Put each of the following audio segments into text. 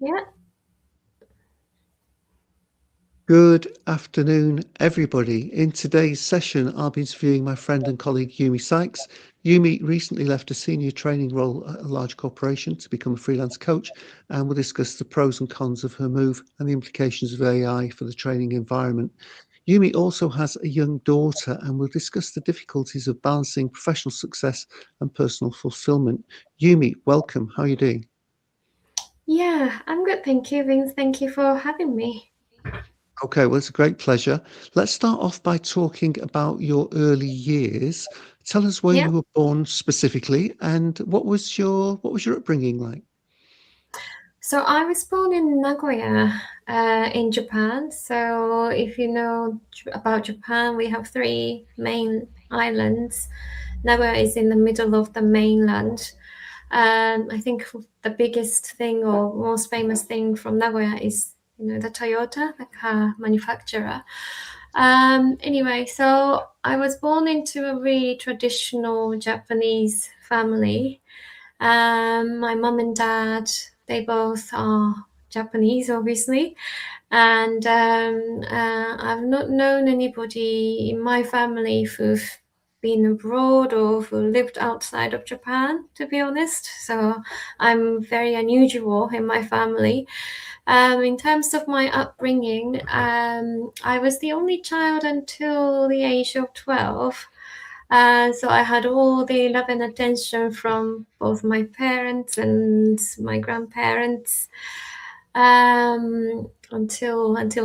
Yeah. Good afternoon, everybody. In today's session, I'll be interviewing my friend and colleague Yumi Sykes. Yumi recently left a senior training role at a large corporation to become a freelance coach, and we'll discuss the pros and cons of her move and the implications of AI for the training environment. Yumi also has a young daughter, and we'll discuss the difficulties of balancing professional success and personal fulfillment. Yumi, welcome. How are you doing? Yeah, I'm good, thank you, Vince. Thank you for having me. Okay, well, it's a great pleasure. Let's start off by talking about your early years. Tell us where Yeah. you were born specifically, and what was your upbringing like? So I was born in Nagoya, in Japan. So if you know about Japan, we have three main islands. Nagoya is in the middle of the mainland. I think the biggest thing or most famous thing from Nagoya is, the Toyota, the car manufacturer. Anyway, so I was born into a really traditional Japanese family. My mom and dad, they both are Japanese, obviously, and I've not known anybody in my family who've been abroad or who lived outside of Japan, to be honest. So I'm very unusual in my family. In terms of my upbringing, I was the only child until the age of 12. So I had all the love and attention from both my parents and my grandparents until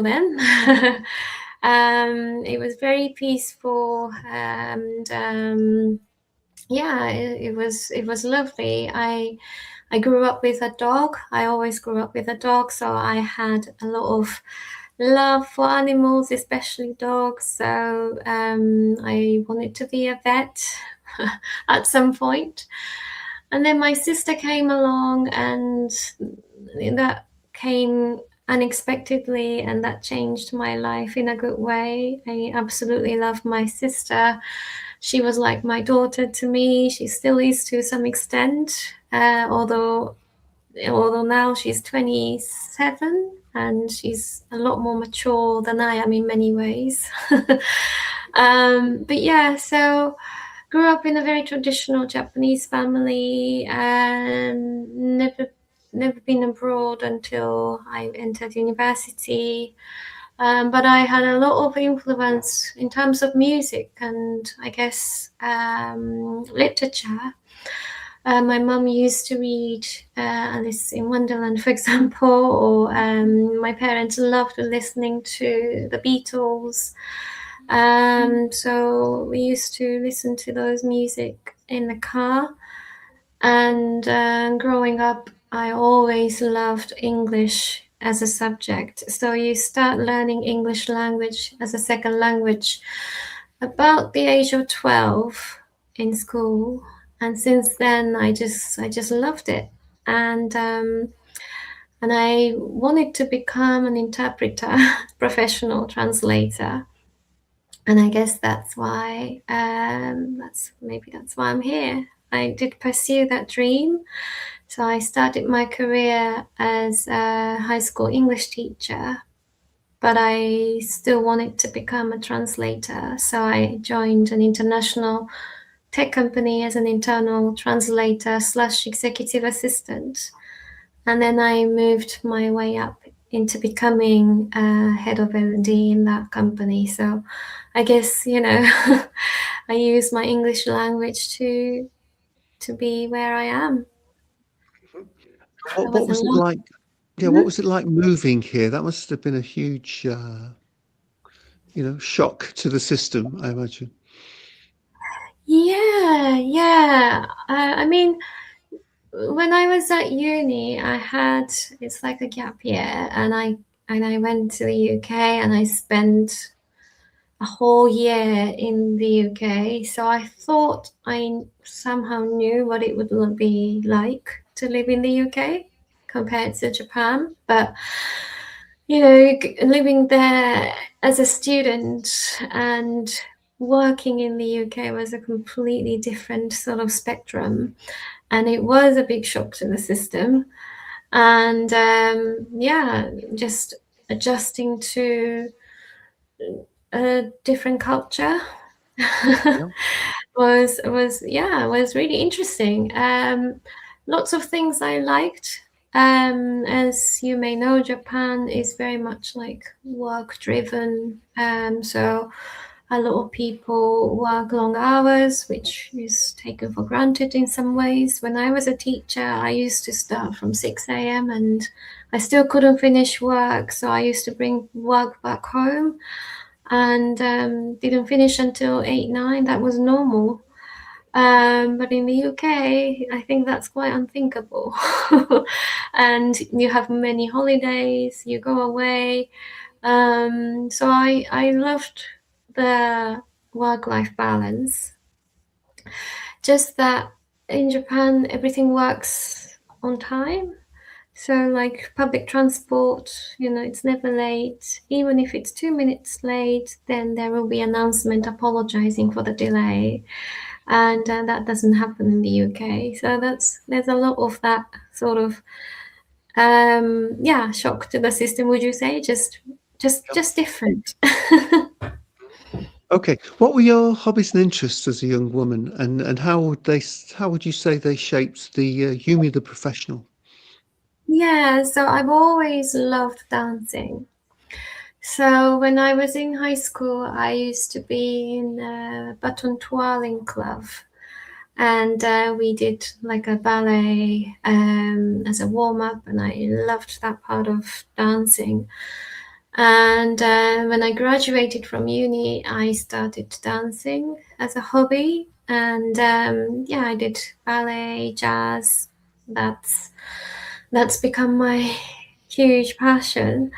then. It was very peaceful, and yeah, it was lovely. I grew up with a dog. I always grew up with a dog, so I had a lot of love for animals, especially dogs. So I wanted to be a vet at some point. And then my sister came along, and that came unexpectedly, and that changed my life in a good way. I absolutely love my sister. She was like my daughter to me. She still is to some extent, although now she's 27 and she's a lot more mature than I am in many ways. But yeah, so grew up in a very traditional Japanese family and never been abroad until I entered university. But I had a lot of influence in terms of music and I guess literature. My mum used to read Alice in Wonderland, for example, or my parents loved listening to the Beatles. So we used to listen to those music in the car. And growing up, I always loved English as a subject. So you start learning English language as a second language about the age of 12 in school, and since then I just loved it, and I wanted to become an interpreter, professional translator, and I guess that's why I'm here. I did pursue that dream. So I started my career as a high school English teacher, but I still wanted to become a translator. So I joined an international tech company as an internal translator slash executive assistant. And then I moved my way up into becoming head of L&D in that company. So I guess, I use my English language to be where I am. That What was a was it lot. like? Yeah, what Mhm. was it like moving here? That must have been a huge, shock to the system, I imagine. Yeah, yeah. I mean, when I was at uni, it's like a gap year, and I went to the UK and I spent a whole year in the UK. So I thought I somehow knew what it would be like to live in the UK compared to Japan. But living there as a student and working in the UK was a completely different sort of spectrum, and it was a big shock to the system. and yeah, just adjusting to a different culture Yeah. was yeah, was really interesting. Lots of things I liked. As you may know, Japan is very much like work driven. So a lot of people work long hours, which is taken for granted in some ways. When I was a teacher, I used to start from 6 a.m. and I still couldn't finish work, so I used to bring work back home and didn't finish until 8, 9. That was normal. But in the UK, I think that's quite unthinkable. And you have many holidays, you go away. So I loved the work-life balance. Just that in Japan, everything works on time. So, like public transport, it's never late. Even if it's 2 minutes late, then there will be announcement apologizing for the delay, and that doesn't happen in the UK. So there's a lot of that sort of yeah, shock to the system. Would you say Yeah. just different? Okay. What were your hobbies and interests as a young woman, and how would you say they shaped the Yumi the professional? Yeah, so I've always loved dancing. So when I was in high school, I used to be in a baton twirling club, and we did like a ballet as a warm up, and I loved that part of dancing. And when I graduated from uni, I started dancing as a hobby, and yeah, I did ballet, jazz. That's that's become my huge passion.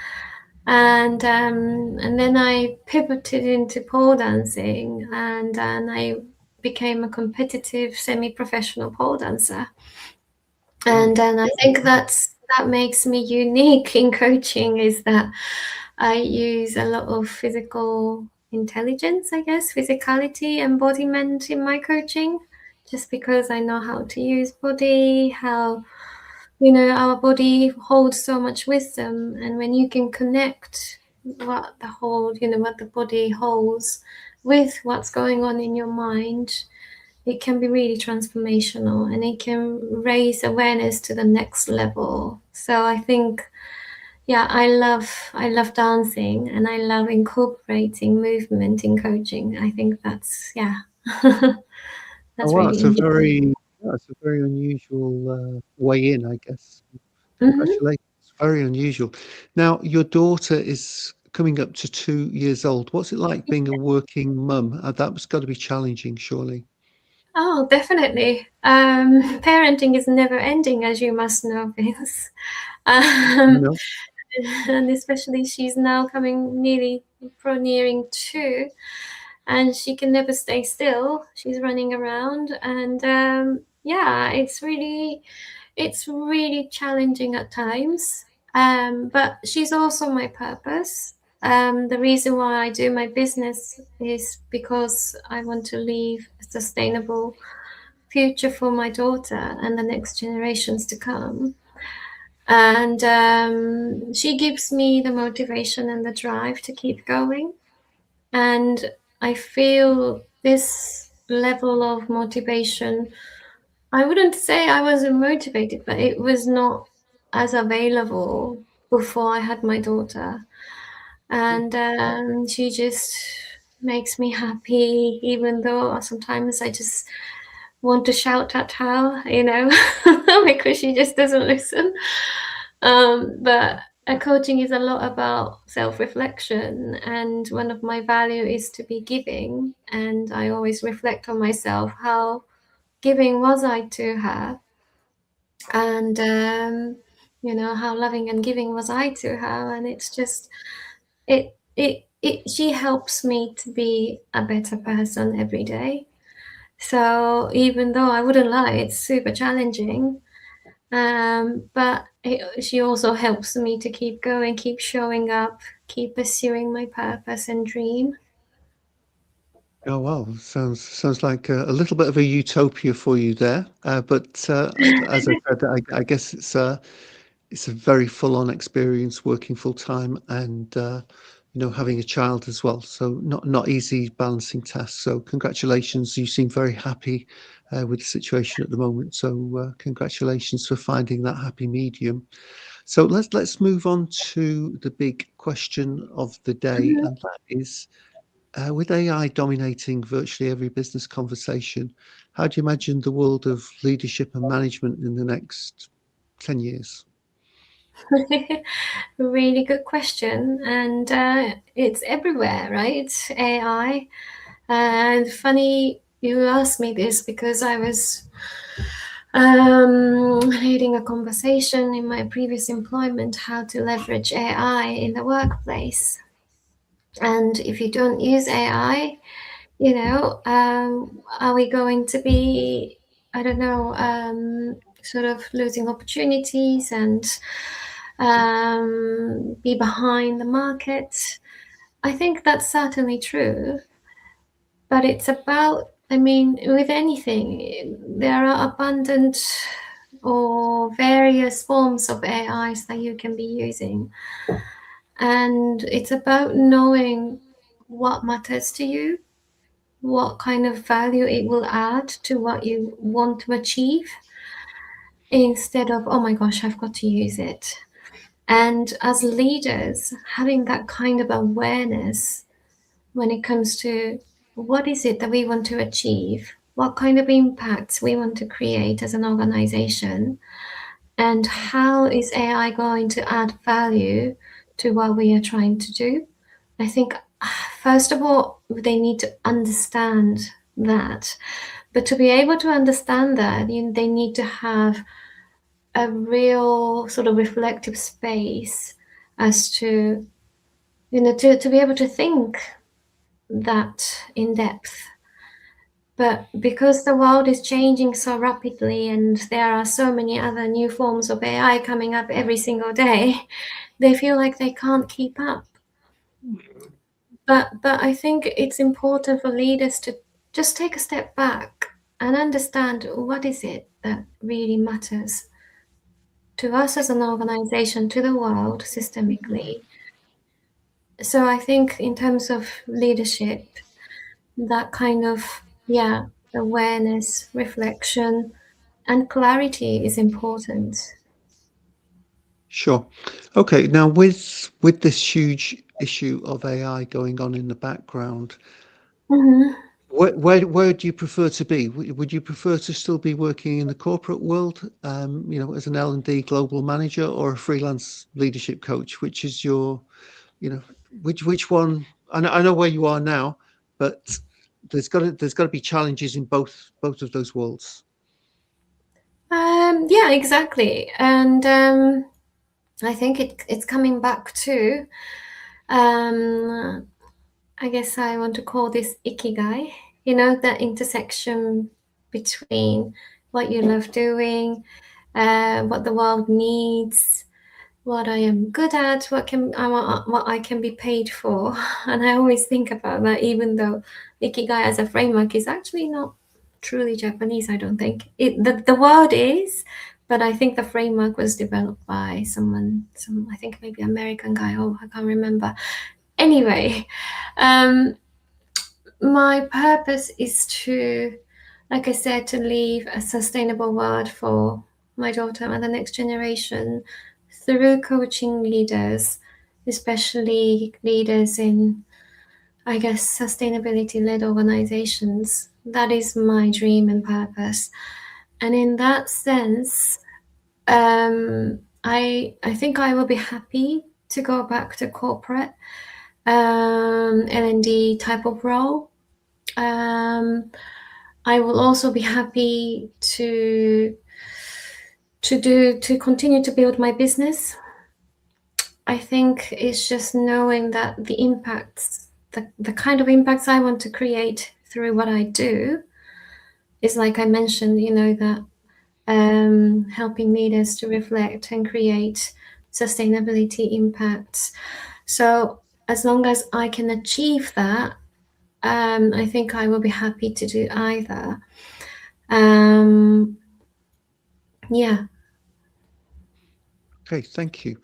And then I pivoted into pole dancing, and then I became a competitive semi-professional pole dancer. Wow. And then I think that makes me unique in coaching, is that I use a lot of physical intelligence, I guess, physicality, embodiment in my coaching, just because I know how to use body, how our body holds so much wisdom, and when you can connect what the body holds with what's going on in your mind, it can be really transformational, and it can raise awareness to the next level. So I think, yeah, I love dancing, and I love incorporating movement in coaching. I think that's, yeah, Oh, that's wow, really it's a interesting. very unusual way in, I guess. Hmm. Congratulations. Very unusual. Now, your daughter is coming up to 2 years old. What's it like being a working mum? That's got to be challenging, surely. Oh, definitely. Parenting is never ending, as you must know, Vince. Um, No. and especially she's now coming nearing 2, and she can never stay still. She's running around, and yeah, it's really challenging at times. But she's also my purpose. The reason why I do my business is because I want to leave a sustainable future for my daughter and the next generations to come. And she gives me the motivation and the drive to keep going. And I feel this level of motivation, I wouldn't say I wasn't motivated, but it was not as available before I had my daughter. And she just makes me happy, even though sometimes I just want to shout at her, because she just doesn't listen. But coaching is a lot about self-reflection, and one of my value is to be giving. And I always reflect on myself, how giving was I to her, and how loving and giving was I to her. And it's just it she helps me to be a better person every day. So even though I wouldn't lie, it's super challenging, but she also helps me to keep going, keep showing up, keep pursuing my purpose and dream. Oh, wow. Sounds like a little bit of a utopia for you there. But as I said, I guess it's a very full-on experience working full-time and having a child as well. So not easy balancing tasks. So congratulations, you seem very happy with the situation at the moment. So congratulations for finding that happy medium. So let's move on to the big question of the day, Mhm. and that is, with AI dominating virtually every business conversation, how do you imagine the world of leadership and management in the next 10 years? Really good question, and it's everywhere, right? AI. And funny you asked me this because I was leading a conversation in my previous employment how to leverage AI in the workplace. And if you don't use AI, are we going to be, I don't know, sort of losing opportunities and be behind the market? I think that's certainly true, but it's about, I mean, with anything, there are abundant or various forms of AIs that you can be using. And it's about knowing what matters to you, what kind of value it will add to what you want to achieve, instead of, oh my gosh, I've got to use it. And as leaders, having that kind of awareness when it comes to what is it that we want to achieve, what kind of impacts we want to create as an organization, and how is AI going to add value to what we are trying to do. I think, first of all, they need to understand that. But to be able to understand that, they need to have a real sort of reflective space as to, to be able to think that in depth. But because the world is changing so rapidly and there are so many other new forms of AI coming up every single day, they feel like they can't keep up. But I think it's important for leaders to just take a step back and understand what is it that really matters to us as an organization, to the world systemically. So I think in terms of leadership, that kind of, yeah, awareness, reflection, and clarity is important. Sure. Okay. Now, with this huge issue of AI going on in the background, Hmm. where do you prefer to be? Would you prefer to still be working in the corporate world, as an L&D global manager or a freelance leadership coach? Which is your, you know, which one? I know where you are now, but there's got to be challenges in both of those worlds. Yeah, exactly. And I think it's coming back to, um, I guess I want to call this ikigai, the intersection between what you love doing, what the world needs, what I am good at, what I can be paid for. And I always think about that, even though ikigai as a framework is actually not truly Japanese. I don't think the word is, but I think the framework was developed by some I think maybe American guy. Oh, I can't remember. Anyway, um, my purpose is to, like I said, to leave a sustainable world for my daughter and the next generation through coaching leaders, especially leaders in, I guess, sustainability led organizations. That is my dream and purpose. And in that sense, I think I will be happy to go back to corporate L&D type of role. Um, I will also be happy to continue to build my business. I think it's just knowing that the kind of impacts I want to create through what I do is, like I mentioned, that helping leaders to reflect and create sustainability impacts. So as long as I can achieve that, I think I will be happy to do either. Um, yeah. Okay, thank you.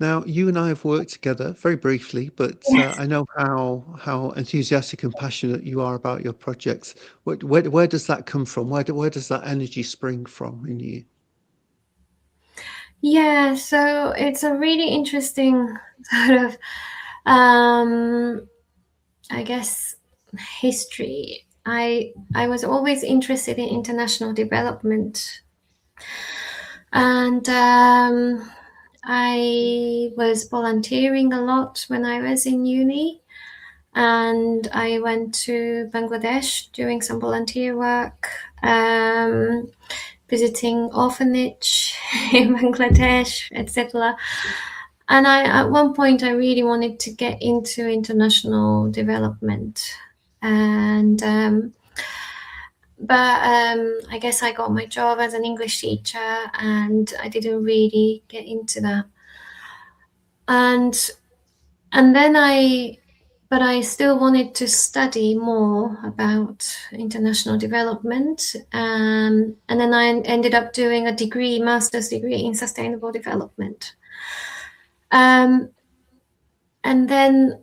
Now, you and I have worked together very briefly, but Yes. I know how enthusiastic and passionate you are about your projects. Where does that come from? Where does that energy spring from in you? Yeah, so it's a really interesting sort of, um, I guess, history. I was always interested in international development, and I was volunteering a lot when I was in uni, and I went to Bangladesh doing some volunteer work, um, visiting orphanage in Bangladesh, etc. And at one point, I really wanted to get into international development, and but I guess I got my job as an English teacher, and I didn't really get into that. And then but I still wanted to study more about international development. And then I ended up doing a degree, master's degree in sustainable development. Um, and then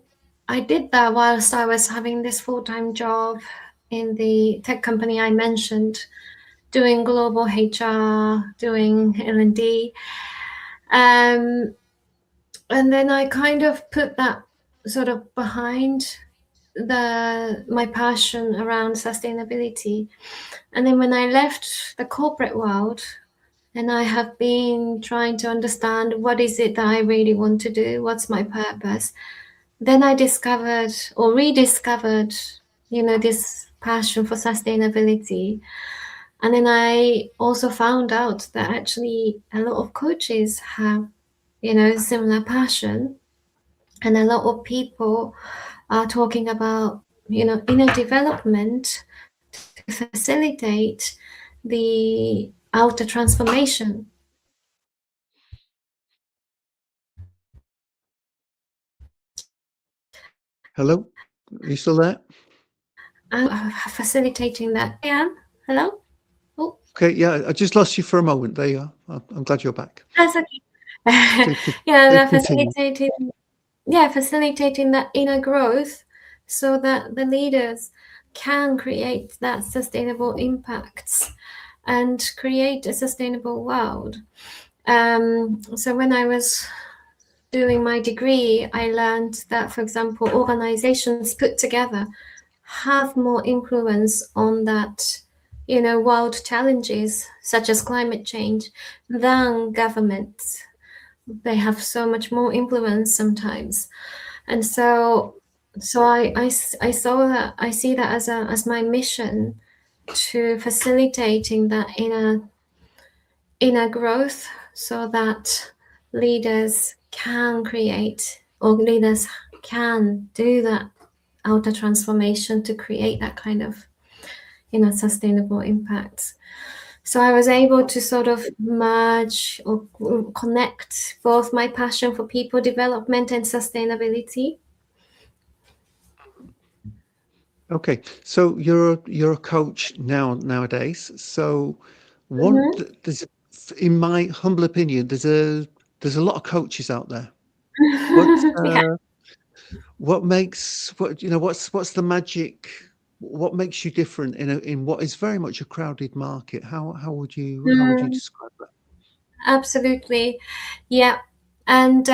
I did that whilst I was having this full-time job in the tech company I mentioned, doing global HR, doing L&D. Um, and then I kind of put that sort of behind my passion around sustainability. And then when I left the corporate world, and I have been trying to understand what is it that I really want to do, what's my purpose, then I discovered or rediscovered, this passion for sustainability. And then I also found out that actually a lot of coaches have, similar passion, and a lot of people are talking about, inner development to facilitate the outer transformation. Hello, are you still there? Facilitating that. I am. Hello? Oh, Okay, yeah, I just lost you for a moment. There you are. I'm glad you're back. that's okay. Do, con- Yeah, do they're continue. facilitating that inner growth so that the leaders can create that sustainable impacts and create a sustainable world. So when I was doing my degree, I learned that, for example, organizations put together have more influence on that, world challenges such as climate change than governments. They have so much more influence sometimes. And so I saw that, I see that as my mission, to facilitating that inner growth so that leaders can create, or leaders can do that outer transformation to create that kind of, sustainable impacts. So I was able to sort of merge or connect both my passion for people development and sustainability. Okay, so you're a coach nowadays. So one Mm-hmm. there's, in my humble opinion, there's a lot of coaches out there. What Yeah. what makes what's the magic? What makes you different in what is very much a crowded market? How would you Mm, describe that? absolutely. Yeah. And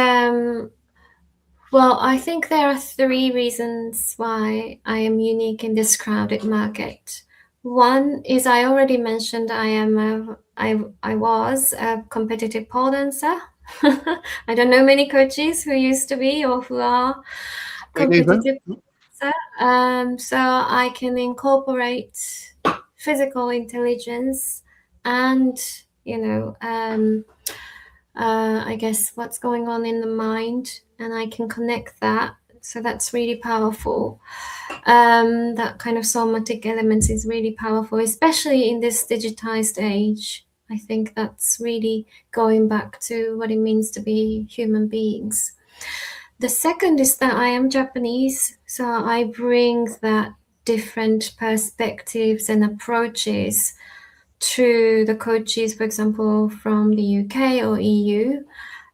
well, I think there are three reasons why I am unique in this crowded market. One is, I already mentioned, I was a competitive pole dancer. I don't know many coaches who used to be or who are Me neither. competitive dancer. So I can incorporate physical intelligence and, you know, um, I guess, what's going on in the mind, and I can connect that. So that's really powerful. That kind of somatic elements is really powerful, especially in this digitized age. I think that's really going back to what it means to be human beings. The second is that I am Japanese, so I bring that different perspectives and approaches to the coaches, for example, from the UK or EU.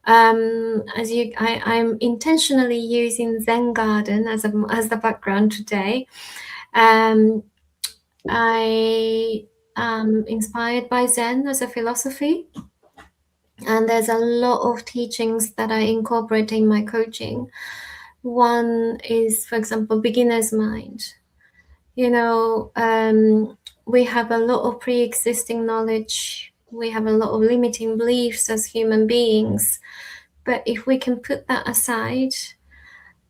I'm intentionally using Zen Garden as the background today. Um, I am inspired by Zen as a philosophy, and there's a lot of teachings that I incorporate in my coaching. One is, for example, beginner's mind. You know, we have a lot of pre-existing knowledge. We have a lot of limiting beliefs as human beings. But if we can put that aside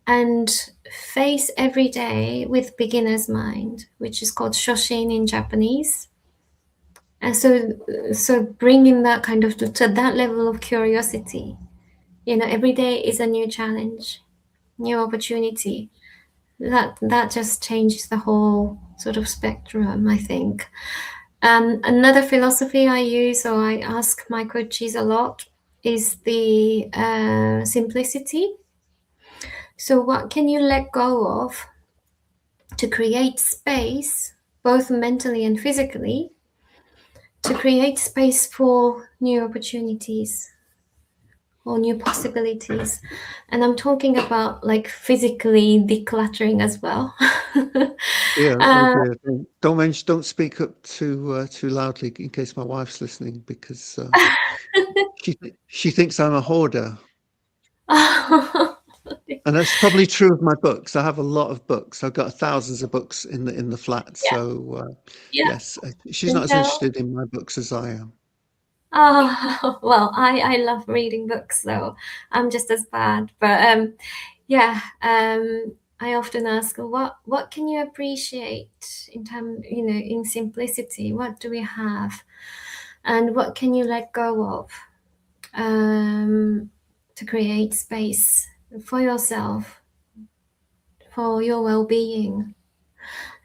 and face every day with beginner's mind, which is called shoshin in Japanese, and so bringing that kind of to that level of curiosity, you know, every day is a new challenge, new opportunity. That just changes the whole sort of spectrum, I think. Another philosophy I use, or I ask my coaches a lot, is the simplicity. So, what can you let go of to create space, both mentally and physically, to create space for new opportunities or new possibilities? And I'm talking about like physically decluttering as well. Yeah, oh uh, dear. Don't speak up too loudly in case my wife's listening because she thinks I'm a hoarder. And that's probably true of my books. I have a lot of books. I've got thousands of books in the flat. yeah, So yeah, yes, she's can not as tell. interested in my books as I am. Oh, well, I love reading books, so I'm just as bad. But yeah, I often ask, what can you appreciate in time, you know, in simplicity? What do we have, and what can you let go of, to create space for yourself, for your well-being,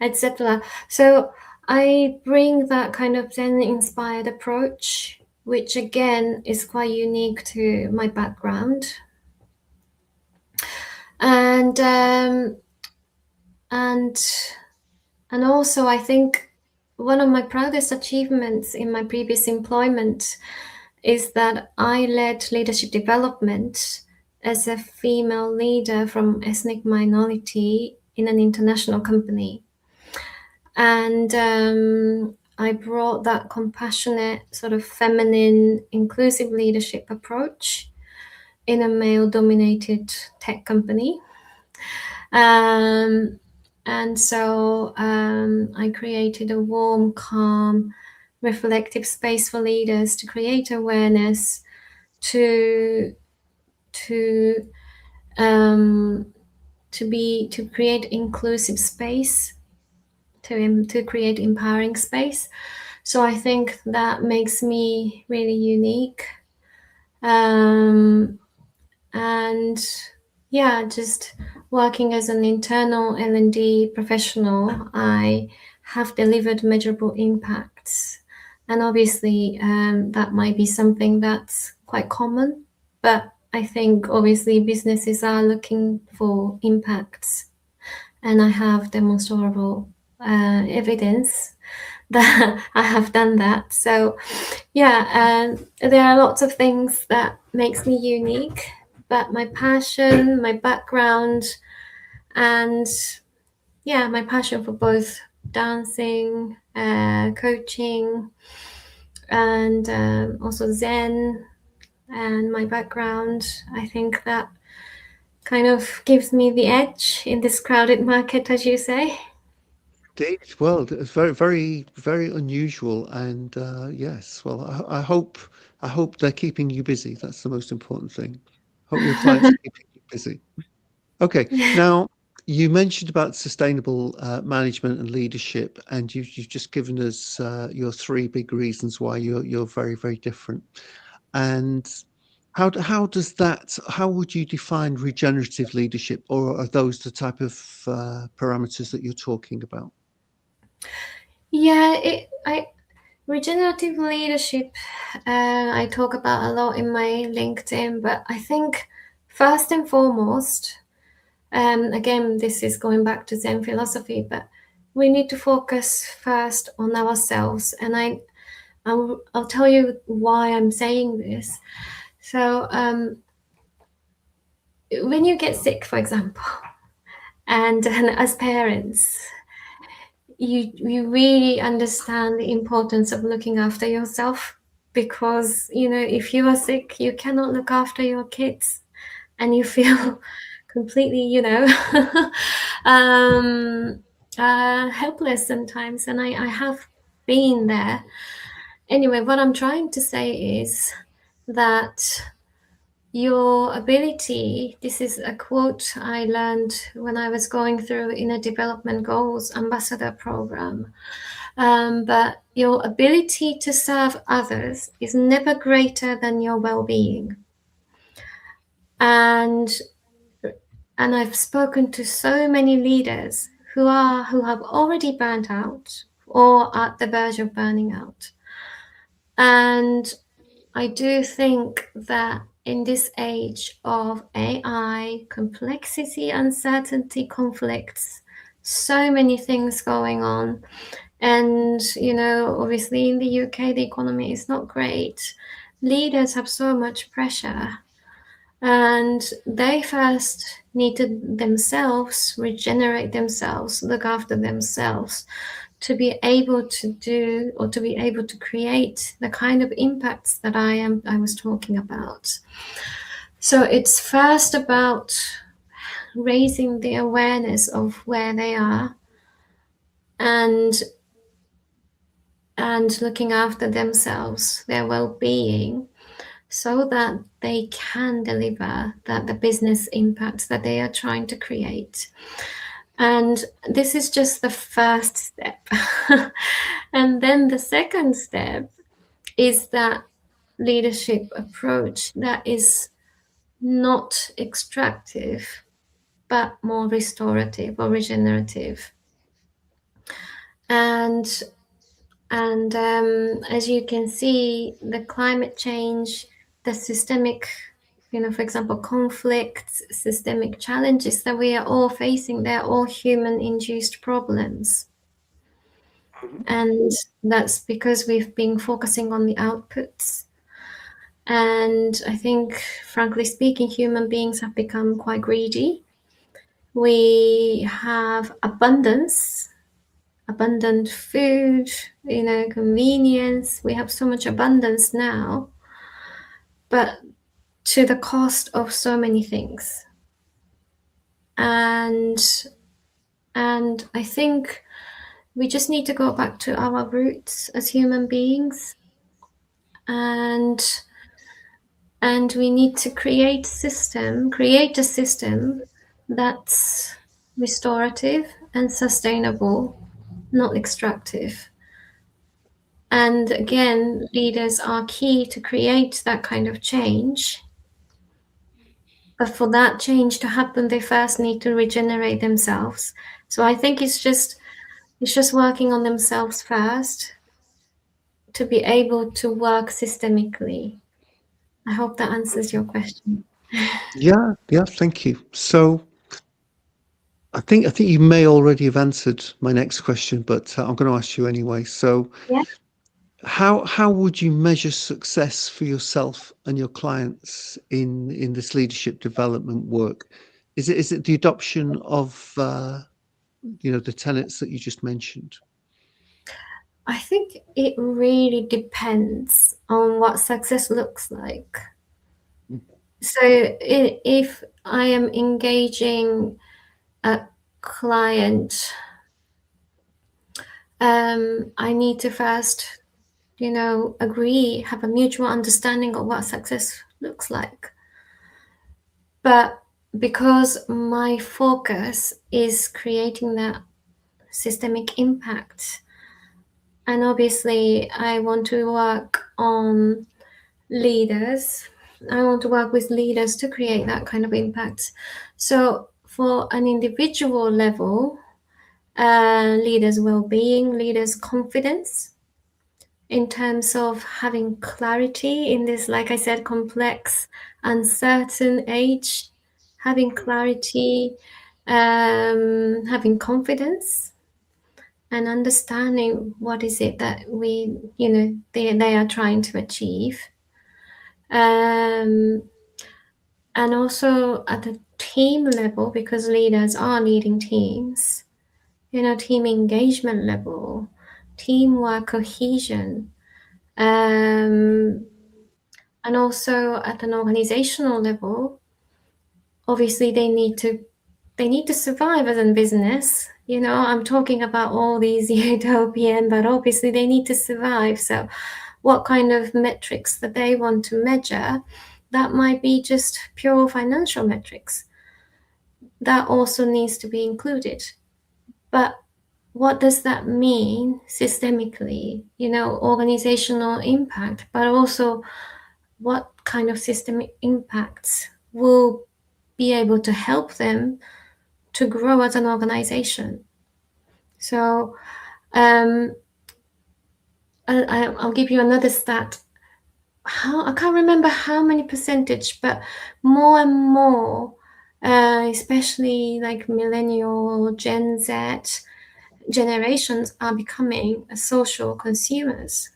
etc. So I bring that kind of Zen inspired approach, which again is quite unique to my background. And and and also I think one of my proudest achievements in my previous employment is that I led leadership development as a female leader from ethnic minority in an international company. And I brought that compassionate, sort of feminine, inclusive leadership approach in a male dominated tech company. Um, and so I created a warm, calm, reflective space for leaders to create awareness, to to um, to create inclusive space, to create empowering space. So I think that makes me really unique. Um, and yeah, just working as an internal L&D professional, I have delivered measurable impacts. And obviously, that might be something that's quite common, but I think obviously businesses are looking for impacts, and I have demonstrable evidence that I have done that. So yeah, there are lots of things that makes me unique, but my passion, my background, and yeah, my passion for both dancing, coaching, and also Zen, and my background, I think that kind of gives me the edge in this crowded market, as you say. Indeed. Well, it's very unusual, and yes. Well, I hope they're keeping you busy. That's the most important thing. Hope your clients are keeping you busy. Okay. Now, you mentioned about sustainable management and leadership, and you've just given us your three big reasons why you're very different. And how does that? How would you define regenerative leadership, or are those the type of parameters that you're talking about? Yeah, I regenerative leadership, I talk about a lot in my LinkedIn, but I think first and foremost, again, this is going back to Zen philosophy, but we need to focus first on ourselves. And I'll tell you why I'm saying this. So when you get sick, for example, and as parents, you really understand the importance of looking after yourself, because if you are sick, you cannot look after your kids, and you feel completely um, helpless sometimes. And I have been there. Anyway, what I'm trying to say is that your ability, this is a quote I learned when I was going through in a development goals ambassador program. But your ability to serve others is never greater than your well-being. And and I've spoken to so many leaders who have already burnt out or at the verge of burning out. And I do think that in this age of AI, complexity, uncertainty, conflicts, so many things going on. And, obviously in the UK, the economy is not great. Leaders have so much pressure, and they first need to themselves regenerate themselves, look after themselves, to be able to do, or to be able to create the kind of impacts that I was talking about. So it's first about raising the awareness of where they are, and looking after themselves, their well-being, so that they can deliver the business impact that they are trying to create. And this is just the first step. And then the second step is that leadership approach that is not extractive, but more restorative or regenerative. And as you can see, the climate change, the systemic, for example, conflicts, systemic challenges that we are all facing, they're all human-induced problems. And that's because we've been focusing on the outputs. And I think, frankly speaking, human beings have become quite greedy. We have abundant food, convenience. We have so much abundance now, but to the cost of so many things. And I think we just need to go back to our roots as human beings, and we need to create a system that's restorative and sustainable, not extractive. And again, leaders are key to create that kind of change. But for that change to happen, they first need to regenerate themselves. So I think it's just working on themselves first to be able to work systemically. I hope that answers your question. Yeah, yeah, thank you. So I think you may already have answered my next question, but I'm going to ask you anyway. So Yeah. how would you measure success for yourself and your clients in this leadership development work? Is it the adoption of the tenets that you just mentioned? I think it really depends on what success looks like. So if I am engaging a client, I need to first, agree, have a mutual understanding of what success looks like. But because my focus is creating that systemic impact, and obviously I want to work on leaders, I want to work with leaders to create that kind of impact. So for an individual level, leaders' well-being, leaders' confidence, in terms of having clarity in this, like I said, complex, uncertain age, having clarity, having confidence, and understanding what is it that they are trying to achieve. um, and also at the team level, because leaders are leading teams, team engagement level, teamwork cohesion, um, and also at an organizational level, obviously they need to survive as a business. I'm talking about all these utopian, but obviously they need to survive. So what kind of metrics that they want to measure, that might be just pure financial metrics, that also needs to be included. But what does that mean systemically? Organizational impact, but also what kind of systemic impacts will be able to help them to grow as an organization. So um, I'll give you another stat. I can't remember how many percentage, but more and more, especially like millennial, Gen Z generations are becoming social consumers,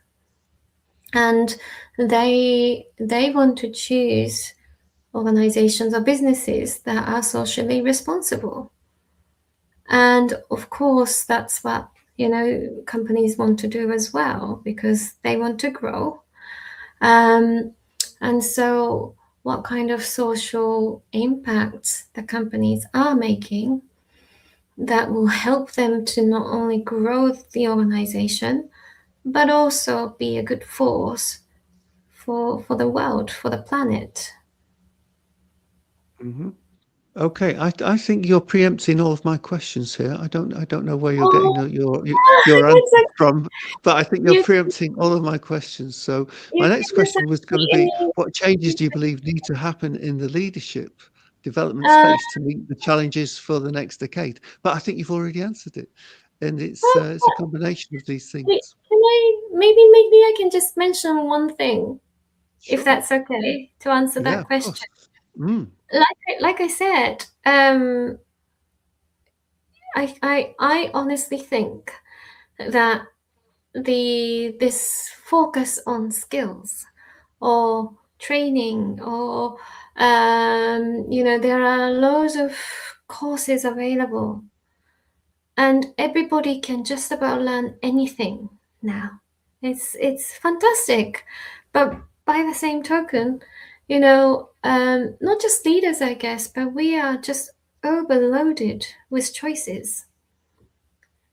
and they want to choose organizations or businesses that are socially responsible. And of course, that's what companies want to do as well, because they want to grow. Um, and so, what kind of social impacts the companies are making that will help them to not only grow the organization, but also be a good force for the world, for the planet. Hmm. Okay, I think you're preempting all of my questions here. I don't know where you're getting Oh, your that's answers like from, but I think you're you. preempting all of my questions. So my You next can just question was ask going me to be, any. what changes do you believe need to happen in the leadership development Uh, space to meet the challenges for the next decade? But I think you've already answered it, and it's a well, combination of these wait, things. can maybe I can just mention one thing, if Sure. that's okay, to answer Yeah, that of question. course. Mm. Like I said, I honestly think that this focus on skills or training, or there are loads of courses available, and everybody can just about learn anything now. It's fantastic, but by the same token, not just leaders, I guess, but we are just overloaded with choices.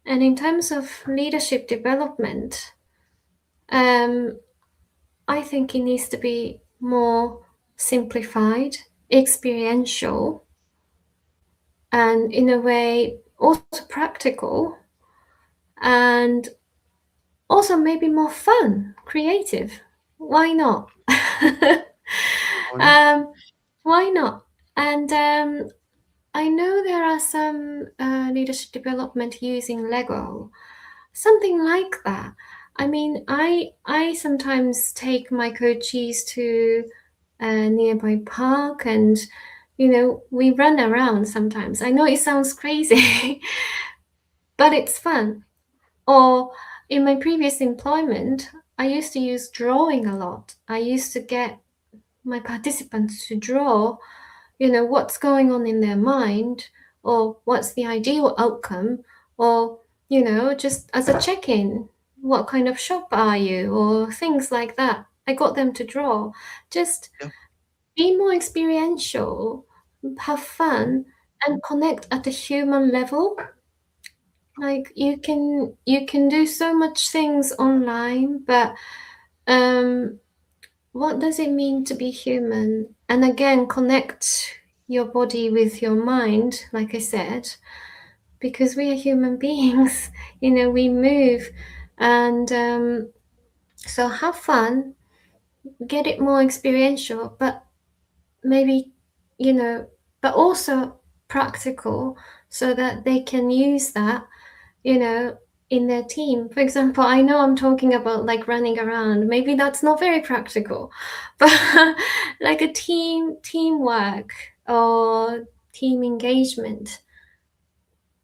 And in terms of leadership development, um, I think it needs to be more simplified, experiential, and in a way also practical, and also maybe more fun, creative. Why not? Why not? um, why not? And I know there are some leadership development using Lego, something like that. I mean, I sometimes take my coaches to a nearby park, and we run around sometimes. I know it sounds crazy, but it's fun. Or in my previous employment, I used to use drawing a lot. I used to get my participants to draw, what's going on in their mind, or what's the ideal outcome, or, just as a check in, what kind of shop are you, or things like that. I got them to draw. Just Yeah. be more experiential, have fun, and connect at a human level. Like you can do so much things online, but um what does it mean to be human? And again, connect your body with your mind, like I said, because we are human beings. We move, and so have fun, get it more experiential, but maybe, you know but also practical, so that they can use that, you know, in their team. For example, I know I'm talking about like running around. Maybe that's not very practical, but like a teamwork or team engagement,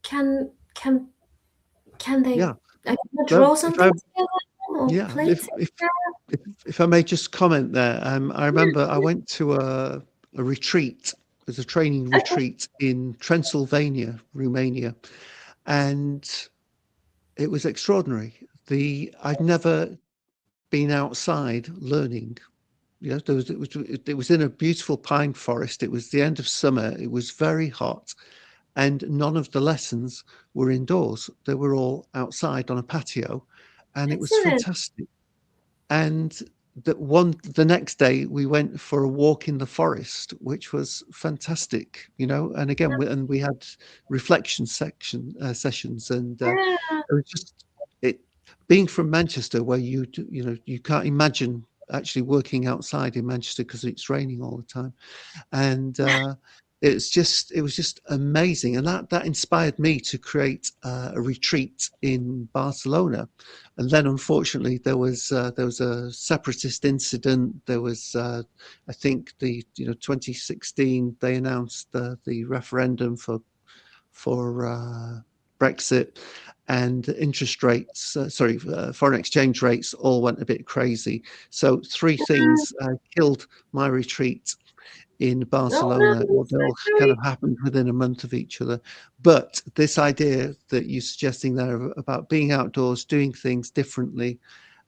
can can can they Yeah. I don't know, Well, draw if something I together? Oh, Yeah, please. if I may just comment there, I remember I went to a retreat, there's a training Okay. retreat in Transylvania, Romania, and it was extraordinary. I'd never been outside learning. You know, it was in a beautiful pine forest. It was the end of summer. It was very hot, and none of the lessons were indoors. They were all outside on a patio, and it was Excellent. fantastic. And the next day we went for a walk in the forest, which was fantastic, you know. And again, we had reflection sessions, and Yeah. it was just it being from Manchester, where you know you can't imagine actually working outside in Manchester because it's raining all the time, and it was just amazing, and that inspired me to create a retreat in Barcelona. And then unfortunately there was a separatist incident. There was I think the 2016 they announced the referendum for Brexit, and interest rates, foreign exchange rates all went a bit crazy. So three things killed my retreat in Oh, no, Barcelona. I'm They so all kind of sorry. happened within a month of each other. But this idea that you're suggesting there about being outdoors, doing things differently,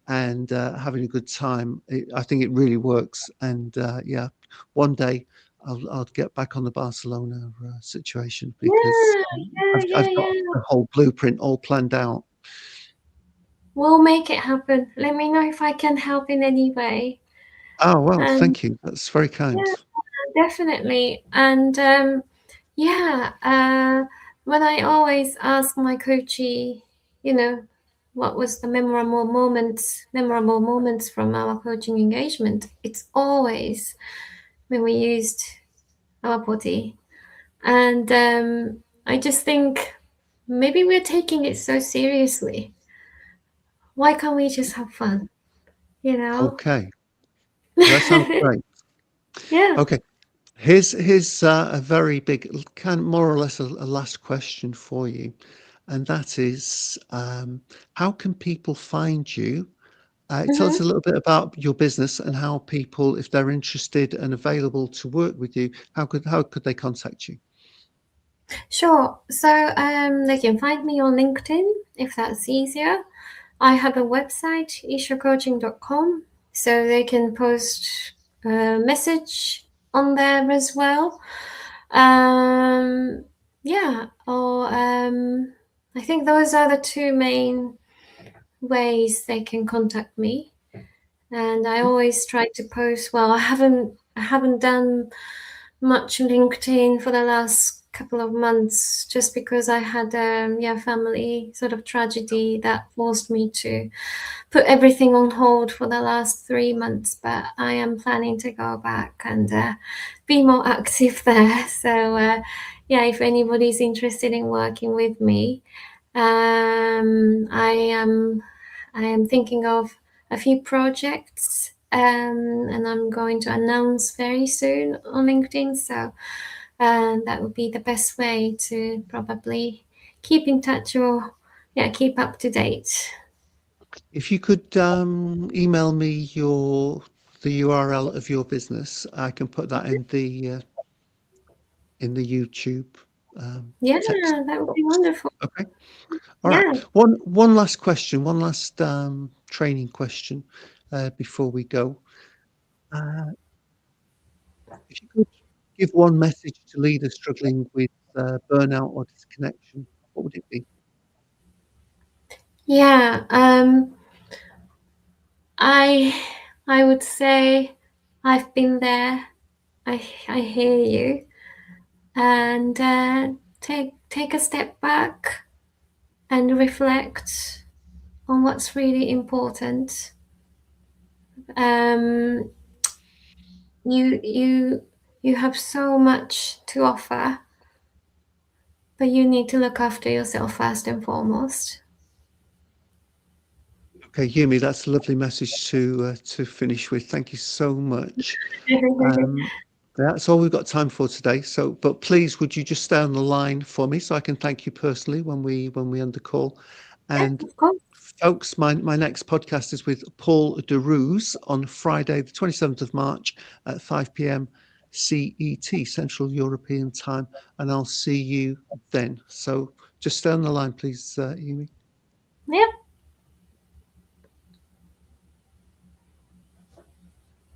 and having a good time, I think it really works. And yeah, one day I'll get back on the Barcelona situation, because Yeah, yeah, yeah, I've got yeah. the whole blueprint all planned out. We'll make it happen. Let me know if I can help in any way. Oh, well, And thank you. That's very kind. yeah, definitely. And yeah, when I always ask my coachee, you know, what was the memorable moments from our coaching engagement, it's always when we used our body. And I just think maybe we're taking it so seriously. Why can't we just have fun? You know? Okay. Well, that sounds great. Yeah. Okay. Here's a very big, kind of more or less a last question for you, and that is, how can people find you? Tell us Hmm. a little bit about your business and how people, if they're interested and available to work with you, how could they contact you? Sure. So they can find me on LinkedIn if that's easier. I have a website, ishacoaching.com, so they can post a message on there as well. Um, yeah, or I think those are the two main ways they can contact me. And I always try to post. Well, I haven't done much LinkedIn for the last couple of months, just because I had family sort of tragedy that forced me to put everything on hold for the last 3 months. But I am planning to go back and be more active there. So yeah, if anybody's interested in working with me, I am thinking of a few projects, and I'm going to announce very soon on LinkedIn. So that would be the best way to probably keep in touch, or yeah, keep up to date. If you could email me the URL of your business, I can put that in the YouTube Yeah, text that would be box. wonderful. Okay. All right. Yeah. One last question, one last training question before we go. Uh, if you could give one message to leaders struggling with burnout or disconnection, what would it be? Yeah. I I would say I've been there. I hear you, and take a step back and reflect on what's really important. Um, you you have so much to offer, but you need to look after yourself first and foremost. Okay, Yumi, that's a lovely message to finish with. Thank you so much. Um, that's all we've got time for today. So, but please, would you just stay on the line for me so I can thank you personally when we end the call? Yeah, And of course. folks, my next podcast is with Paul de Roos on Friday, the 27th of March at 5 p.m. CET, Central European Time, and I'll see you then. So just stay on the line, please, Yumi. Yeah.